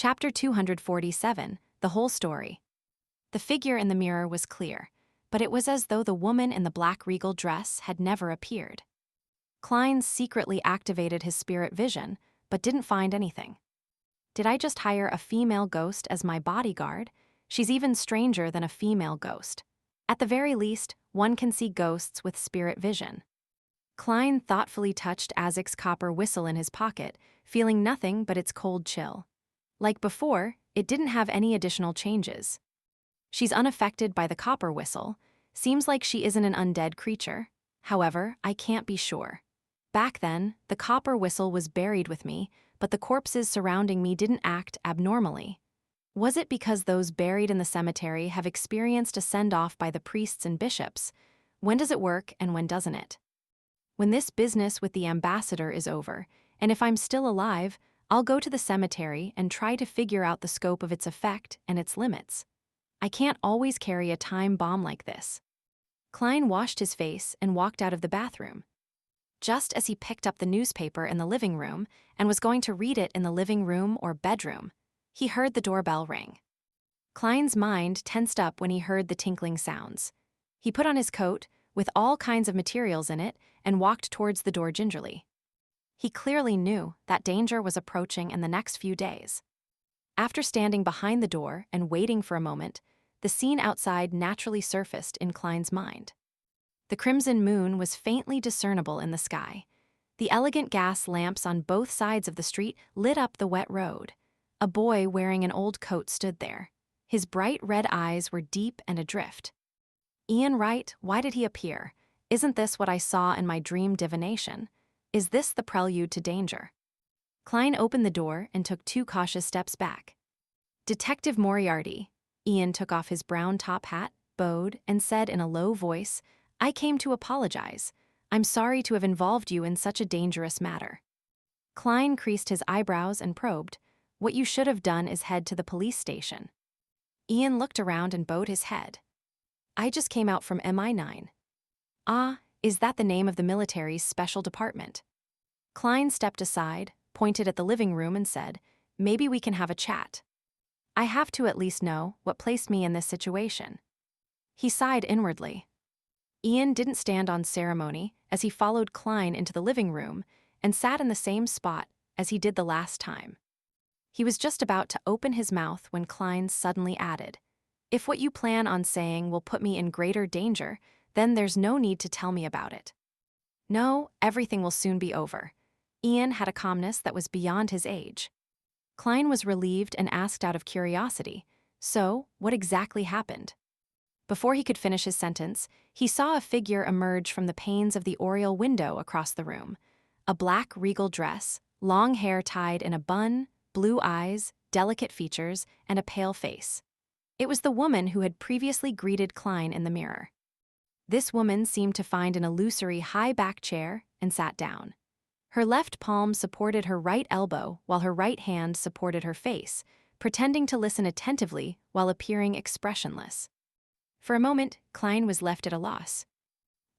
Chapter 247, The Whole Story. The figure in the mirror was clear, but it was as though the woman in the black regal dress had never appeared. Klein secretly activated his spirit vision, but didn't find anything. Did I just hire a female ghost as my bodyguard? She's even stranger than a female ghost. At the very least, one can see ghosts with spirit vision. Klein thoughtfully touched Azek's copper whistle in his pocket, feeling nothing but its cold chill. Like before, it didn't have any additional changes. She's unaffected by the copper whistle. Seems like she isn't an undead creature. However, I can't be sure. Back then, the copper whistle was buried with me, but the corpses surrounding me didn't act abnormally. Was it because those buried in the cemetery have experienced a send-off by the priests and bishops? When does it work and when doesn't it? When this business with the ambassador is over, and if I'm still alive, I'll go to the cemetery and try to figure out the scope of its effect and its limits. I can't always carry a time bomb like this. Klein washed his face and walked out of the bathroom. Just as he picked up the newspaper in the living room and was going to read it in the living room or bedroom, he heard the doorbell ring. Klein's mind tensed up when he heard the tinkling sounds. He put on his coat, with all kinds of materials in it, and walked towards the door gingerly. He clearly knew that danger was approaching in the next few days. After standing behind the door and waiting for a moment, the scene outside naturally surfaced in Klein's mind. The crimson moon was faintly discernible in the sky. The elegant gas lamps on both sides of the street lit up the wet road. A boy wearing an old coat stood there. His bright red eyes were deep and adrift. Ian Wright, why did he appear? Isn't this what I saw in my dream divination? Is this the prelude to danger? Klein opened the door and took 2 cautious steps back. Detective Moriarty. Ian took off his brown top hat, bowed, and said in a low voice, "I came to apologize. I'm sorry to have involved you in such a dangerous matter." Klein creased his eyebrows and probed, "What you should have done is head to the police station." Ian looked around and bowed his head. "I just came out from MI9. "Ah, is that the name of the military's special department?" Klein stepped aside, pointed at the living room and said, "Maybe we can have a chat. I have to at least know what placed me in this situation." He sighed inwardly. Ian didn't stand on ceremony as he followed Klein into the living room and sat in the same spot as he did the last time. He was just about to open his mouth when Klein suddenly added, "If what you plan on saying will put me in greater danger, then there's no need to tell me about it." "No, everything will soon be over." Ian had a calmness that was beyond his age. Klein was relieved and asked out of curiosity, "So, what exactly happened?" Before he could finish his sentence, he saw a figure emerge from the panes of the oriel window across the room. A black regal dress, long hair tied in a bun, blue eyes, delicate features, and a pale face. It was the woman who had previously greeted Klein in the mirror. This woman seemed to find an illusory high-back chair and sat down. Her left palm supported her right elbow while her right hand supported her face, pretending to listen attentively while appearing expressionless. For a moment, Klein was left at a loss.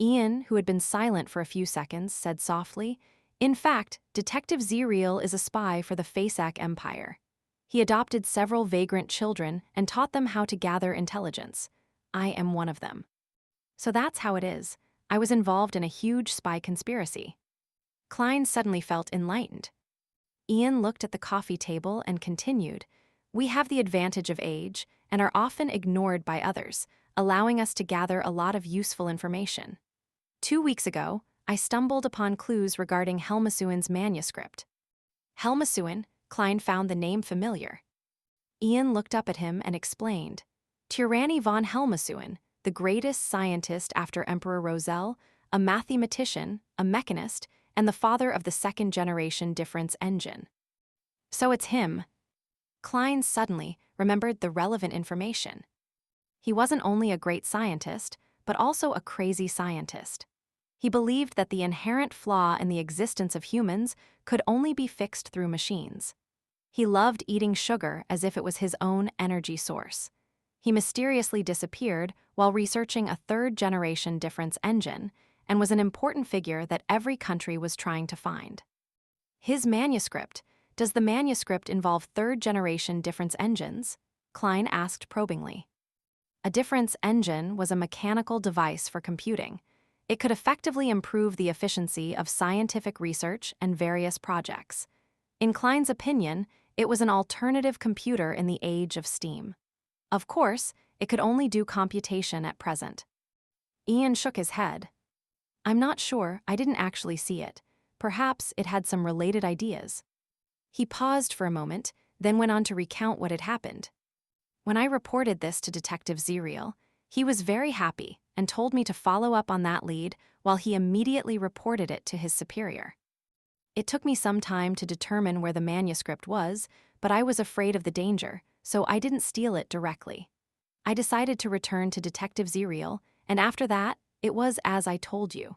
Ian, who had been silent for a few seconds, said softly, "In fact, Detective Zeriel is a spy for the Fasak Empire. He adopted several vagrant children and taught them how to gather intelligence. I am one of them. So that's how it is. I was involved in a huge spy conspiracy." Klein suddenly felt enlightened. Ian looked at the coffee table and continued, "We have the advantage of age and are often ignored by others, allowing us to gather a lot of useful information. 2 weeks ago, I stumbled upon clues regarding Helmasuin's manuscript." Helmasuin, Klein found the name familiar. Ian looked up at him and explained, "Tyranny von Helmasuin, the greatest scientist after Emperor Roselle, a mathematician, a mechanist, and the father of the second-generation difference engine." So it's him. Klein suddenly remembered the relevant information. He wasn't only a great scientist, but also a crazy scientist. He believed that the inherent flaw in the existence of humans could only be fixed through machines. He loved eating sugar as if it was his own energy source. He mysteriously disappeared while researching a third-generation difference engine and was an important figure that every country was trying to find. His manuscript, Does the manuscript involve third-generation difference engines? Klein asked probingly. A difference engine was a mechanical device for computing. It could effectively improve the efficiency of scientific research and various projects. In Klein's opinion, it was an alternative computer in the age of steam. Of course, it could only do computation at present. Ian shook his head. I'm not sure, I didn't actually see it. Perhaps it had some related ideas. He paused for a moment, then went on to recount what had happened. When I reported this to Detective Zerial, he was very happy and told me to follow up on that lead while he immediately reported it to his superior. It took me some time to determine where the manuscript was, but I was afraid of the danger, so I didn't steal it directly. I decided to return to Detective Zerial, and after that, it was as I told you.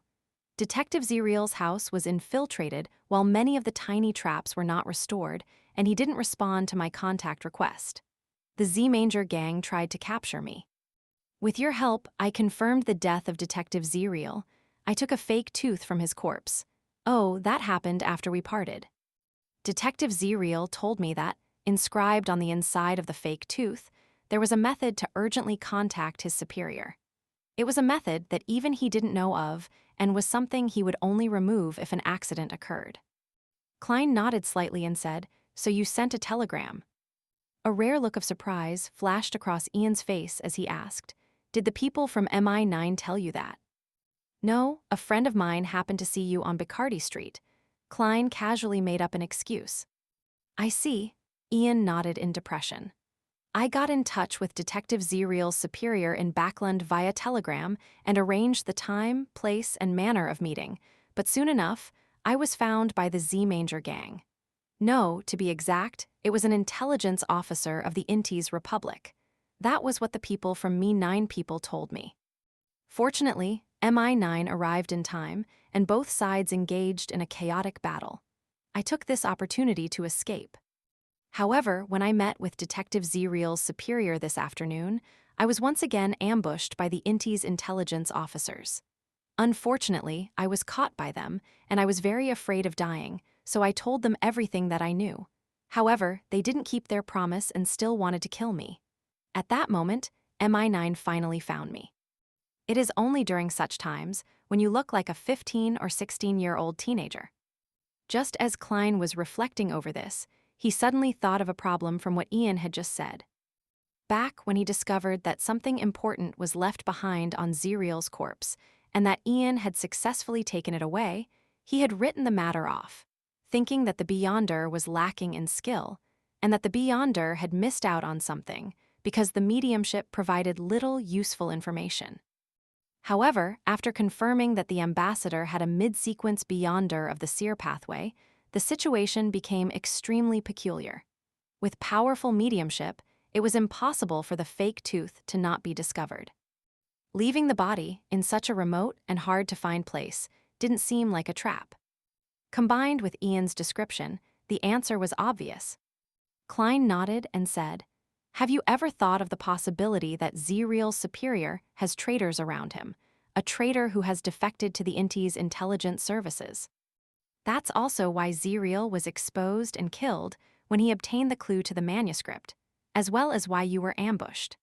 Detective Zerial's house was infiltrated while many of the tiny traps were not restored, and he didn't respond to my contact request. The Z-Manger gang tried to capture me. With your help, I confirmed the death of Detective Zerial. I took a fake tooth from his corpse. Oh, that happened after we parted. Detective Zerial told me that, inscribed on the inside of the fake tooth, there was a method to urgently contact his superior. It was a method that even he didn't know of and was something he would only remove if an accident occurred. Klein nodded slightly and said, "So you sent a telegram?" A rare look of surprise flashed across Ian's face as he asked, "Did the people from MI9 tell you that?" "No, a friend of mine happened to see you on Bacardi Street." Klein casually made up an excuse. "I see." Ian nodded in depression. "I got in touch with Detective Zerial's superior in Backland via telegram and arranged the time, place, and manner of meeting, but soon enough, I was found by the Z-Manger gang. No, to be exact, it was an intelligence officer of the Intis Republic. That was what the people from MI9 people told me. Fortunately, MI9 arrived in time, and both sides engaged in a chaotic battle. I took this opportunity to escape. However, when I met with Detective Zerial's superior this afternoon, I was once again ambushed by the Intis intelligence officers. Unfortunately, I was caught by them, and I was very afraid of dying, so I told them everything that I knew. However, they didn't keep their promise and still wanted to kill me. At that moment, MI9 finally found me. It is only during such times when you look like a 15 or 16-year-old teenager. Just as Klein was reflecting over this, he suddenly thought of a problem from what Ian had just said. Back when he discovered that something important was left behind on Zerial's corpse, and that Ian had successfully taken it away, he had written the matter off, thinking that the Beyonder was lacking in skill, and that the Beyonder had missed out on something because the mediumship provided little useful information. However, after confirming that the ambassador had a mid-sequence Beyonder of the seer pathway, the situation became extremely peculiar. With powerful mediumship, it was impossible for the fake tooth to not be discovered. Leaving the body in such a remote and hard-to-find place didn't seem like a trap. Combined with Ian's description, the answer was obvious. Klein nodded and said, "Have you ever thought of the possibility that Zerial's superior has traitors around him, a traitor who has defected to the Intis intelligence services? That's also why Zerial was exposed and killed when he obtained the clue to the manuscript, as well as why you were ambushed.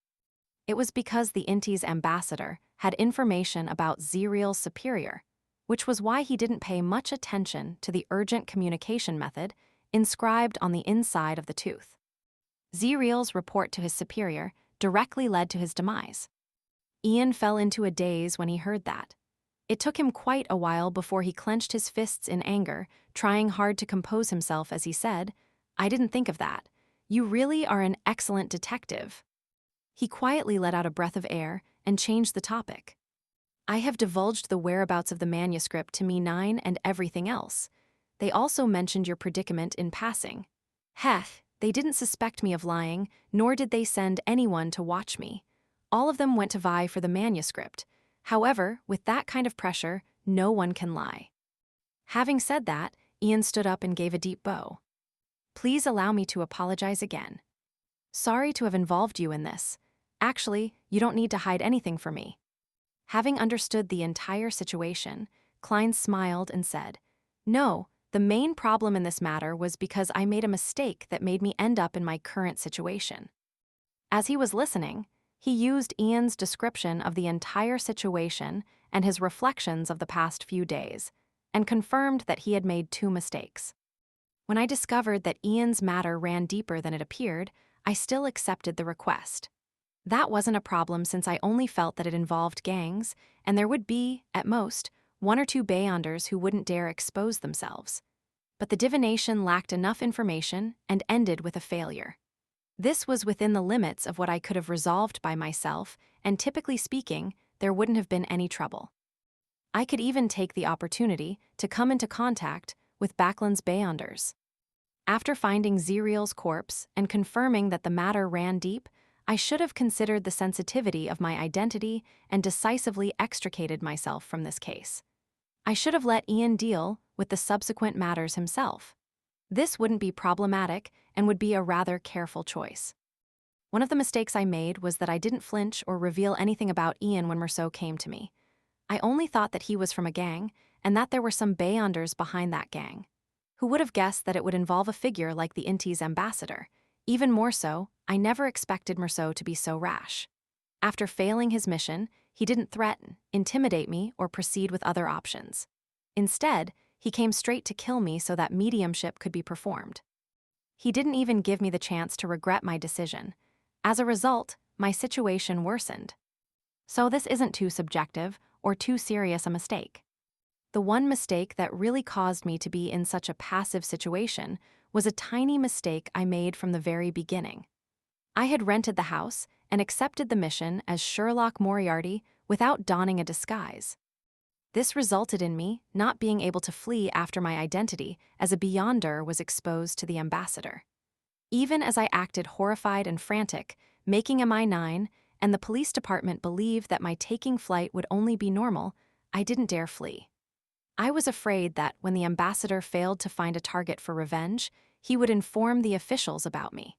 It was because the Intis ambassador had information about Zerial's superior, which was why he didn't pay much attention to the urgent communication method inscribed on the inside of the tooth. Zerial's report to his superior directly led to his demise." Ian fell into a daze when he heard that. It took him quite a while before he clenched his fists in anger, trying hard to compose himself as he said, "I didn't think of that. You really are an excellent detective." He quietly let out a breath of air and changed the topic. "I have divulged the whereabouts of the manuscript to MI9 and everything else. They also mentioned your predicament in passing. Heh, they didn't suspect me of lying, nor did they send anyone to watch me. All of them went to vie for the manuscript. However, with that kind of pressure, no one can lie." Having said that, Ian stood up and gave a deep bow. "Please allow me to apologize again. Sorry to have involved you in this. Actually, you don't need to hide anything from me." Having understood the entire situation, Klein smiled and said, "No, The main problem in this matter was because I made a mistake that made me end up in my current situation. As he was listening, he used Ian's description of the entire situation and his reflections of the past few days, and confirmed that he had made two mistakes. When I discovered that Ian's matter ran deeper than it appeared, I still accepted the request. That wasn't a problem since I only felt that it involved gangs, and there would be, at most, one or two Beyonders who wouldn't dare expose themselves. But the divination lacked enough information and ended with a failure. This was within the limits of what I could have resolved by myself, and typically speaking, there wouldn't have been any trouble. I could even take the opportunity to come into contact with Backlund's Beyonders. After finding Zeriel's corpse and confirming that the matter ran deep, I should have considered the sensitivity of my identity and decisively extricated myself from this case. I should have let Ian deal with the subsequent matters himself. This wouldn't be problematic and would be a rather careful choice. One of the mistakes I made was that I didn't flinch or reveal anything about Ian when Merceau came to me. I only thought that he was from a gang and that there were some Beyonders behind that gang. Who would have guessed that it would involve a figure like the Inti's ambassador? Even more so, I never expected Merceau to be so rash. After failing his mission, he didn't threaten, intimidate me, or proceed with other options. Instead, he came straight to kill me so that mediumship could be performed. He didn't even give me the chance to regret my decision. As a result, my situation worsened. So this isn't too subjective or too serious a mistake. The one mistake that really caused me to be in such a passive situation was a tiny mistake I made from the very beginning. I had rented the house and accepted the mission as Sherlock Moriarty without donning a disguise. This resulted in me not being able to flee after my identity as a Beyonder was exposed to the ambassador. Even as I acted horrified and frantic, making MI9, and the police department believed that my taking flight would only be normal, I didn't dare flee. I was afraid that when the ambassador failed to find a target for revenge, he would inform the officials about me.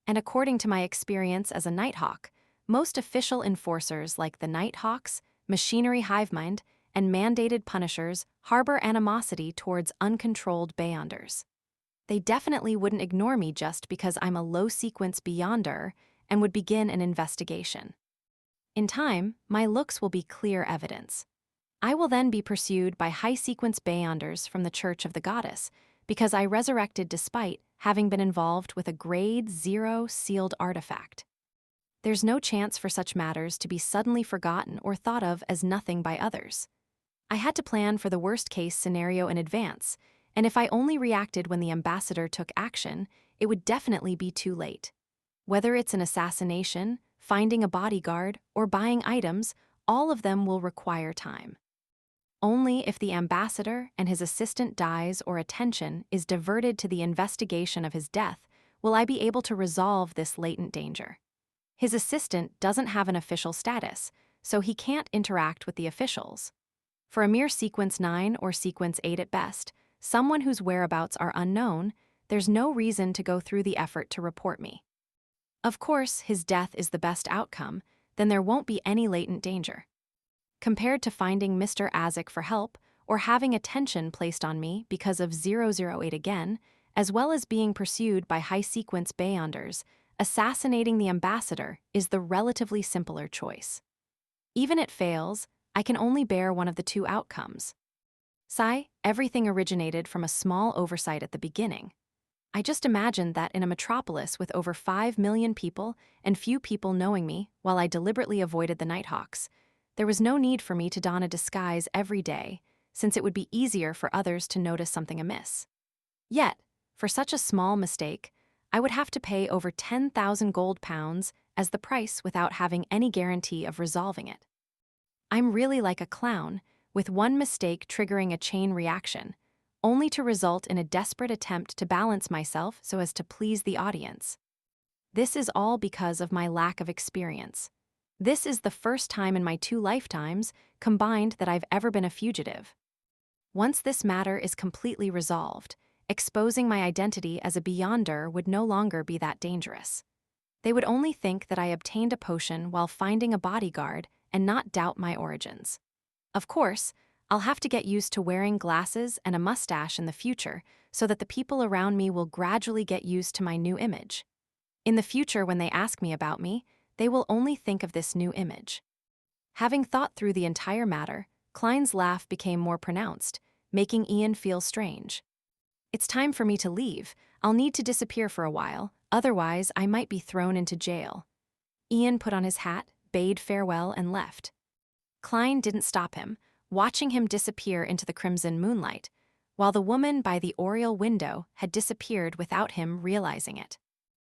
And according to my experience as a Nighthawk, most official enforcers like the Nighthawks, Machinery Hivemind, and mandated punishers harbor animosity towards uncontrolled Beyonders. They definitely wouldn't ignore me just because I'm a low-sequence Beyonder and would begin an investigation. In time, my looks will be clear evidence. I will then be pursued by high-sequence Beyonders from the Church of the Goddess because I resurrected despite having been involved with a Grade 0 sealed artifact. There's no chance for such matters to be suddenly forgotten or thought of as nothing by others. I had to plan for the worst-case scenario in advance, and if I only reacted when the ambassador took action, it would definitely be too late. Whether it's an assassination, finding a bodyguard, or buying items, all of them will require time. Only if the ambassador and his assistant dies or attention is diverted to the investigation of his death will I be able to resolve this latent danger. His assistant doesn't have an official status, so he can't interact with the officials. For a mere Sequence 9 or Sequence 8 at best, someone whose whereabouts are unknown, there's no reason to go through the effort to report me. Of course, his death is the best outcome, then there won't be any latent danger. Compared to finding Mr. Azik for help or having attention placed on me because of 008 again, as well as being pursued by high-sequence Beyonders, assassinating the ambassador is the relatively simpler choice. Even if it fails, I can only bear one of the two outcomes. Everything originated from a small oversight at the beginning. I just imagined that in a metropolis with over 5 million people and few people knowing me while I deliberately avoided the Nighthawks, there was no need for me to don a disguise every day, since it would be easier for others to notice something amiss. Yet, for such a small mistake, I would have to pay over 10,000 gold pounds as the price without having any guarantee of resolving it. I'm really like a clown, with one mistake triggering a chain reaction, only to result in a desperate attempt to balance myself so as to please the audience. This is all because of my lack of experience. This is the first time in my 2 lifetimes combined that I've ever been a fugitive. Once this matter is completely resolved, exposing my identity as a Beyonder would no longer be that dangerous. They would only think that I obtained a potion while finding a bodyguard and not doubt my origins. Of course, I'll have to get used to wearing glasses and a mustache in the future so that the people around me will gradually get used to my new image. In the future, when they ask me about me, they will only think of this new image. Having thought through the entire matter, Klein's laugh became more pronounced, making Ian feel strange. It's time for me to leave. I'll need to disappear for a while, otherwise I might be thrown into jail. Ian put on his hat, bade farewell, and left. Klein didn't stop him, watching him disappear into the crimson moonlight, while the woman by the oriel window had disappeared without him realizing it.